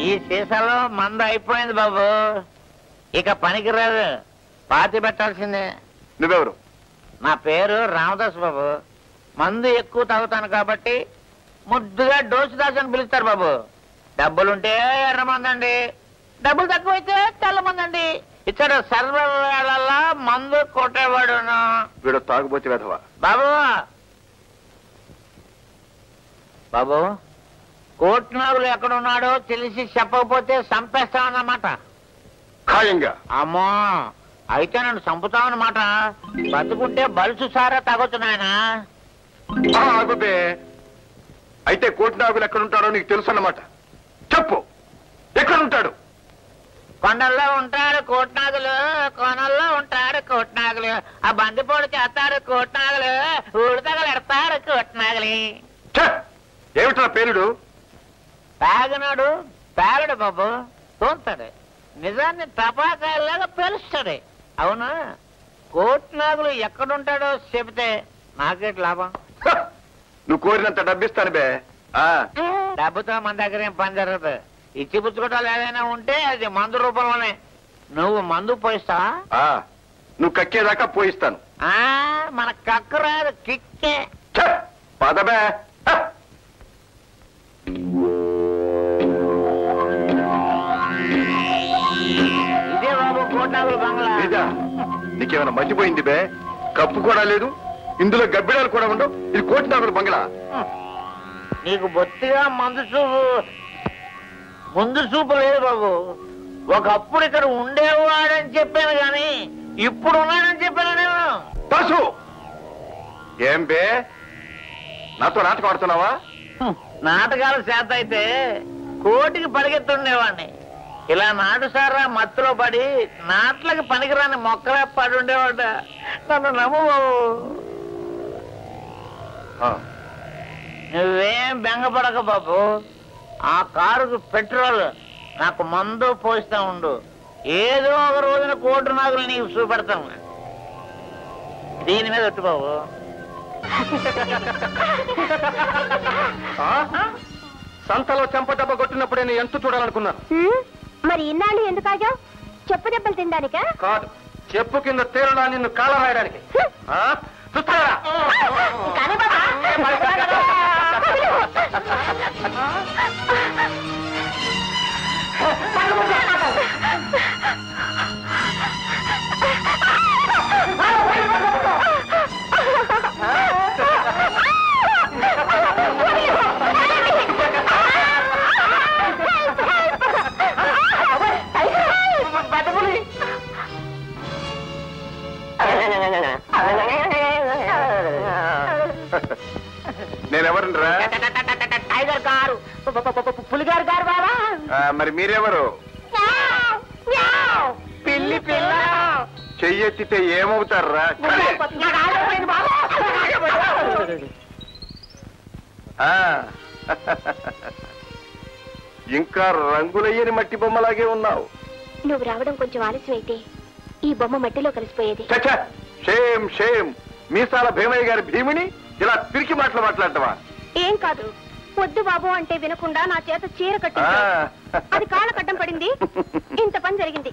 ఈ సీసాలో మందు అయిపోయింది బాబు, ఇక పనికిరాదు, పాతి పెట్టాల్సిందే. నువ్వెవరు? నా పేరు రామదాస్ బాబు. మందు ఎక్కువ తాగుతాను కాబట్టి ముద్దుగా డోసు దాస్ అని పిలుస్తారు బాబు. డబ్బులుంటే ఎర్రమందండి, డబ్బులు తక్కువైతే తెల్లమందండి. ఇతడు సర్వవేళలా మందు కొట్టేవాడును. వీడు తాగుబోతే వెధవా. బాబు బాబు కోట్నాగులు ఎక్కడున్నాడో తెలిసి చెప్పకపోతే చంపేస్తామన్నమాట. ఖాయంగా? అమ్మో, అయితే నన్ను చంపుతామన్నమాట. బతుకుంటే బలుసు సారా తాగొచ్చు నాయన. ఆగుబే, అయితే కోటినాగులు ఎక్కడుంటాడో నీకు తెలుసు అన్నమాట. చెప్పు, ఎక్కడుంటాడు? కొండల్లో ఉంటాడు కోట్నాగులు, కొనల్లో ఉంటాడు కోట్నాగులు, ఆ బందిపోడు చేస్తాడు కోట్నాగులు, ఊడితగలెడతాడు కోట్నాగులి. ఏమిటా పేరుడు? తాగినాడు పేలడు బాబు, తోంతాడు, నిజాన్ని టపాకాయలాగా పేలుస్తాడు. అవునా, కోట్నాగులు ఎక్కడుంటాడో చెబితే నాకేటి లాభం? నువ్వు కోరినంత డబ్బిస్తాను బే. డబ్బుతో మన దగ్గర ఏం పని జరగదు. ఇచ్చి పుచ్చుకోవటాలు ఏదైనా ఉంటే అది మందు రూపంలోనే. నువ్వు మందు పోయిస్తావా? నువ్వు కక్కేదాకా పోయిస్తాను. మన కక్కు రాదు, కిక్కే. పదబే. ఇదే బాబు కోట్నాగులు బంగ్లా. ఇదా? నీకేమైనా మర్చిపోయింది బే? కప్పు కూడా లేదు, ఇందులో గబ్బిడాలు కూడా ఉండవు. ఇది కోటినాగుల బంగ్లా. నీకు బొత్తిగా ముందు చూపు లేదు బాబు. ఒకప్పుడు ఇక్కడ ఉండేవాడని చెప్పాను గాని ఇప్పుడు ఉన్నాడని చెప్పాను నేను. పశు ఏం బే, నాతో నాటకం ఆడుతున్నావా? నాటకాలు చేత అయితే కోటికి పరిగెత్తుండేవాడిని. ఇలా నాటు సారా మత్తులో పడి నాట్లకి పనికిరాని మొక్కలే పడి ఉండేవాడు. నన్ను నమ్ము బాబు. నువ్వేం బెంగపడక బాబు. ఆ కారుకు పెట్రోల్, నాకు మందు పోయిస్తా ఉండు. ఏదో ఒక రోజున కోటినాగులు నీకు చూపెడతాను. దీని మీద ఒట్టు బాబు. సంతలో చెంప దెబ్బ కొట్టినప్పుడే నేను ఎంత చూడాలనుకున్నాను. మరి ఇన్నాళ్ళు ఎందుకు ఆగావు? చెప్పు దెబ్బలు తినడానికా? కాదు, చెప్పు కింద తేరడా నిన్ను కాల రాయడానికి. చూస్తారా? నేనెవరురా? టైగర్ గారు, పులిగారు గారు బాబా. మరి మీరెవరు? పిల్లి పిల్ల. చెయ్యెత్తితే ఏమవుతారా? ఇంకా రంగులయ్యని మట్టి బొమ్మలాగే ఉన్నావు. నువ్వు రావడం కొంచెం ఆలస్యం అయితే ఈ బొమ్మ మట్టిలో కలిసిపోయేది. Shame shame. మీసాల భీమయ్య గారి భీమిని ఇలా పిరికి మాటలు మాట్లాడటమా? ఏం కాదు, వద్దు బాబు అంటే వినకుండా నా చేత చీర కట్టింది. అది కాళ్ళ కట్టం పడింది, ఇంత పని జరిగింది.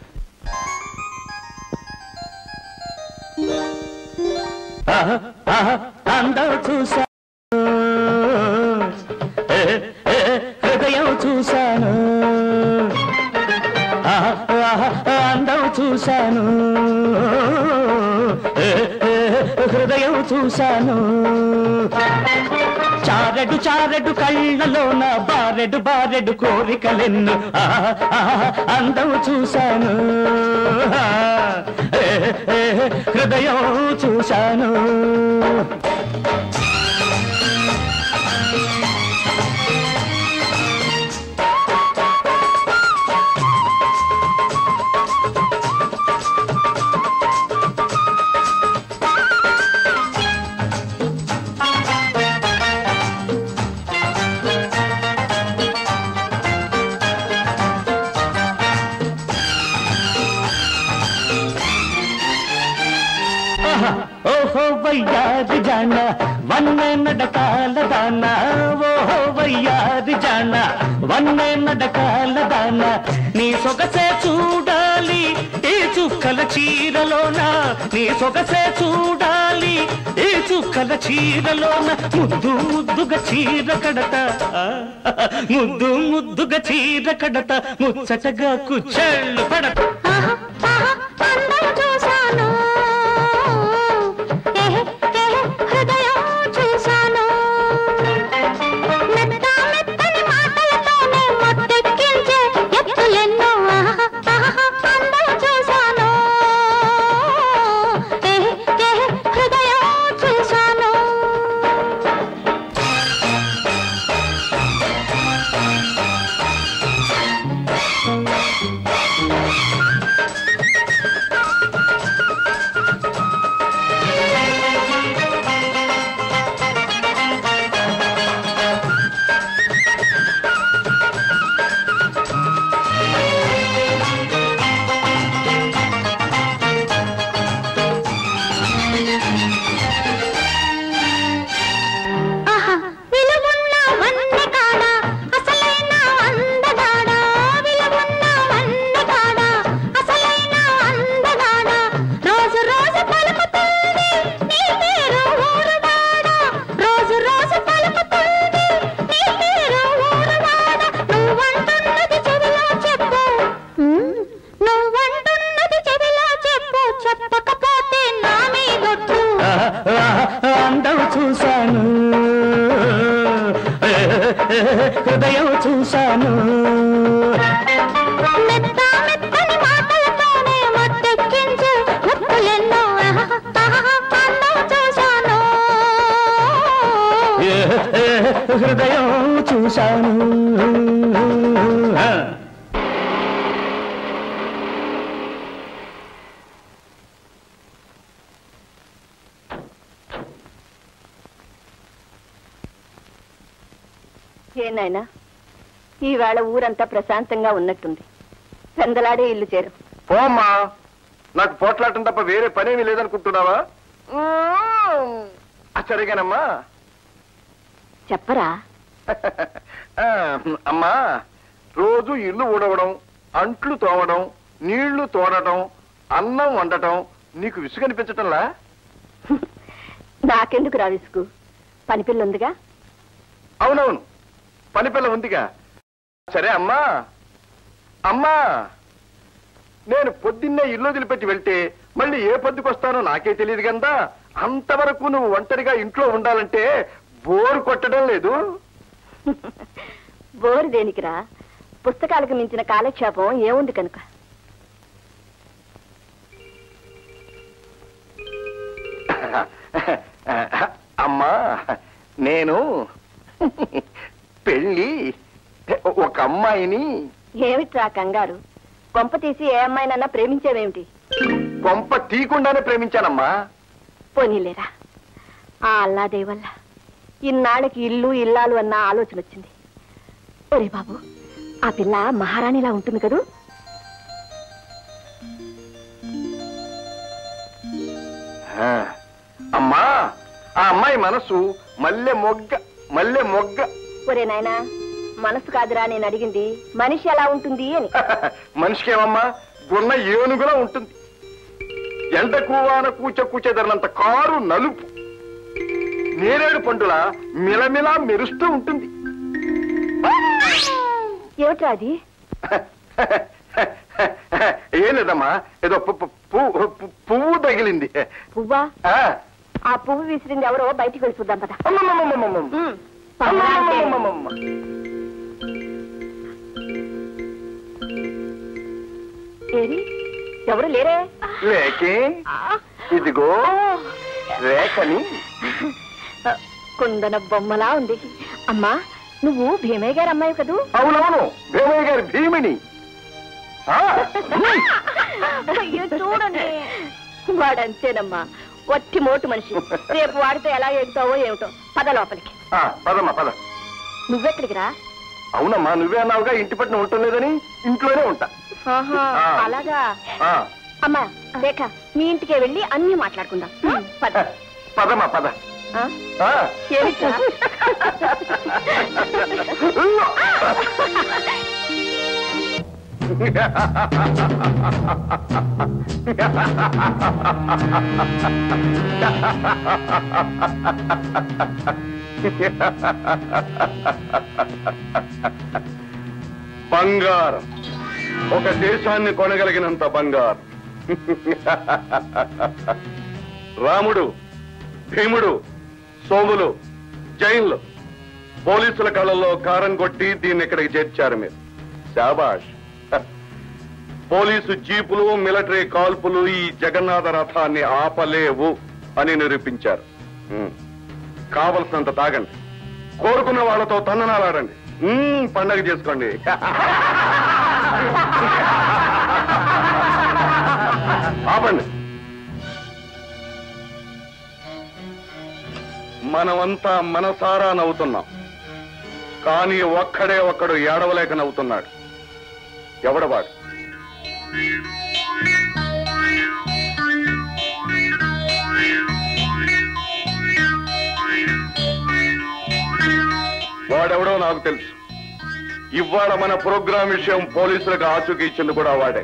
హృదయం చూశాను, అందం చూశాను, హృదయం చూశాను. చారెడు చారెడు కళ్ళలోన బారెడు బారెడు కోరికలెన్ను, అందం చూశాను, హృదయం చూశాను. ఓహో వయ్యాది జాన వన్నే నడకాల దానా, ఓహో వయ్యాది జాన వన్నే నడకాల దానా. జాన నీ సొగసే చూడాలి ఈ చుక్కల చీరలోన నీ సొగసే చూడాలి ఈ చుక్కల చీరలోన ముద్దు ముద్దుగా చీర కడత ముద్దు ముద్దుగా చీర కడత ముచ్చటగా కుచ్చెళ్ళు పడత చూశాను హృదయం చూశాను మెత్తని మాటలతోనే మొట్టెక్కించే ఎత్తులెన్నో అందం చూశాను హృదయం చూశాను అందం చూశాను హృదయం చూశాను మెత్తని మాటలతోనే మొట్టెక్కించే ఎత్తులెన్నో అందం చూశాను హృదయం చూశాను ఏనాయనా ఈవేళ ఊరంతా ప్రశాంతంగా ఉన్నట్టుంది పెందలాడే ఇల్లు చేరు పోమ్మా నాకు పోట్లాటం తప్ప వేరే పనేమీ లేదనుకుంటున్నావా సరిగానమ్మా చెప్పరా అమ్మా రోజు ఇల్లు ఊడవడం అంట్లు తోమడం నీళ్లు తోడటం అన్నం వండటం నీకు విసుగనిపించటంలా నాకెందుకు రా విసుగు పనిపిల్ల ఉందిగా అవునవును పనిపిల్ల ఉందిగా సరే అమ్మా అమ్మా నేను పొద్దున్నే ఇల్లు వదిలిపెట్టి వెళ్తే మళ్ళీ ఏ పొద్దుకొస్తానో నాకే తెలియదు కదా అంతవరకు నువ్వు ఒంటరిగా ఇంట్లో ఉండాలంటే బోరు కొట్టడం లేదు బోరు దేనికిరా పుస్తకాలకు మించిన కాలక్షేపం ఏముంది కనుక అమ్మా నేను పెళ్ళి ఒక అమ్మాయిని ఏమిట్రా కంగారు కొంప తీసి ఏ అమ్మాయినన్నా ప్రేమించేవేమిటి కొంప తీయకుండానే ప్రేమించానమ్మా పోనీలేరా ఆ అల్లాదే వల్ల ఇన్నాళ్ళకి ఇల్లు ఇల్లాలు అన్న ఆలోచన వచ్చింది ఒరే బాబు ఆ పిల్ల మహారాణిలా ఉంటుంది కదూ అమ్మా ఆ అమ్మాయి మనసు మల్లె మొగ్గ ఒరే నాయనా మనసు కాదురా నేను అడిగింది మనిషి ఎలా ఉంటుంది అని మనిషికేమమ్మా గున్న ఏనుగులా ఉంటుంది ఎండకు వాన కూచెదరనంత కారు నలుపు నేరేడు పండుల మిలమిలా మెరుస్తూ ఉంటుంది ఏమిట్రా అది ఏం లేదమ్మా ఏదో పువ్వు తగిలింది పువ్వా ఆ పువ్వు విసిరింది ఎవరో బయటికి వెళ్ళి చూద్దాం పద ఏది ఎవరు లేరే లేకే ఇదిగో రేఖని కుందన బొమ్మలా ఉంది అమ్మా నువ్వు భీమయ్య గారి అమ్మాయి కదూ అవునవును భీమయ్య గారి భీమిని అయ్యో చూడండి వాడంతేనమ్మా వట్టి మోటు మనిషి రేపు వాడితో ఎలా ఎగుతావో ఏమిటో పద లోపలికి పదమ్మా పద నువ్వెక్కడికి రా అవునమ్మా నువ్వే అన్నావుగా ఇంటి పట్టిన ఉండలేదని ఇంట్లోనే ఉంటా అలాగా అమ్మా రేఖ మీ ఇంటికే వెళ్ళి అన్ని మాట్లాడుకుందాం పద పదమ్మా పద ఏమిట్రా బంగారం, ఒక దేశాన్ని కొనగలిగినంత బంగారం. రాముడు, భీముడు, సోములు జైన్లు, పోలీసుల కళ్ళల్లో కారం కొట్టి దీన్ని ఇక్కడికి చేర్చారు మీరు. శాబాష్. పోలీసు జీపులు, మిలిటరీ కాల్పులు ఈ జగన్నాథ రథాన్ని ఆపలేవు అని నిరూపించారు. కావలసినంత తాగండి, కోరుకున్న వాళ్లతో తందనాలాడండి, పండగ చేసుకోండి. ఆపండి. మనమంతా మనసారా నవ్వుతున్నాం, కానీ ఒక్కడు ఏడవలేక నవ్వుతున్నాడు. ఎవడవాడు? వాడెవడో నాకు తెలుసు. ఇవాళ మన ప్రోగ్రాం విషయం పోలీసులకు ఆచూకీ ఇచ్చింది కూడా వాడే.